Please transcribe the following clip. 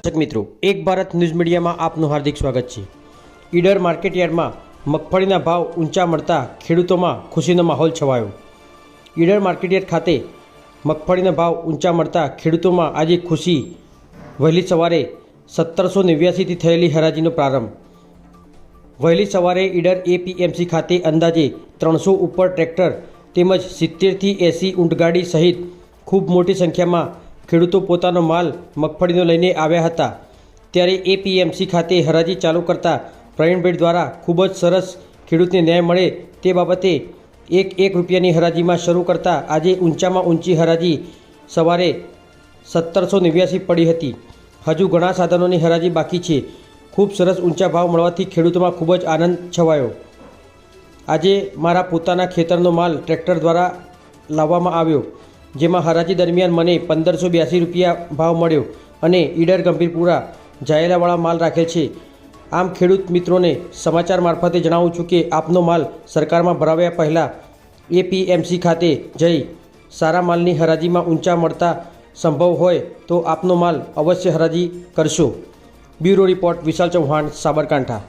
દર્શક મિત્રો, એક ભારત ન્યૂઝ મીડિયામાં આપનું હાર્દિક સ્વાગત છે। ઈડર માર્કેટયાર્ડમાં મગફળીના ભાવ ઊંચા મળતા ખેડૂતોમાં ખુશીનો માહોલ છવાયો। ઈડર માર્કેટયાર્ડ ખાતે મગફળીના ભાવ ઊંચા મળતા ખેડૂતોમાં આજે ખુશી। વહેલી સવારે 1789થી થયેલી હરાજીનો પ્રારંભ। વહેલી સવારે ઈડર એપીએમસી ખાતે અંદાજે 300 ઉપર ટ્રેક્ટર તેમજ 70થી 80 ઊંટગાડી સહિત ખૂબ મોટી સંખ્યામાં ખેડૂતો પોતાનો માલ મગફળીનો લઈને આવ્યા હતા। ત્યારે એપીએમસી ખાતે હરાજી ચાલુ કરતા પ્રવીણભાઈ દ્વારા ખૂબ જ સરસ ખેડૂતને ન્યાય મળે તે બાબતે એક રૂપિયાની હરાજીમાં શરૂ કરતા આજે ઊંચામાં ઊંચી હરાજી સવારે 1789 પડી હતી। હજુ ઘણા સાધનોની હરાજી બાકી છે। ખૂબ સરસ ઊંચા ભાવ મળવાથી ખેડૂતોમાં ખૂબ જ આનંદ છવાયો। આજે મારા પોતાના ખેતરનો માલ ટ્રેક્ટર દ્વારા લાવવામાં આવ્યો, જેમાં હરાજી દરમિયાન મને 1582 રૂપિયા ભાવ મળ્યો અને ઈડર ગંભીરપુરા જાયેલાવાળા માલ રાખેલ છે। આમ ખેડૂત મિત્રોને સમાચાર મારફતે જણાવું છું કે આપનો માલ સરકારમાં ભરાવ્યા પહેલાં એપીએમસી ખાતે જઈ સારા માલની હરાજીમાં ઊંચા મળતા સંભવ હોય તો આપનો માલ અવશ્ય હરાજી કરશો। બ્યુરો રિપોર્ટ વિશાલ ચૌહાણ, સાબરકાંઠા।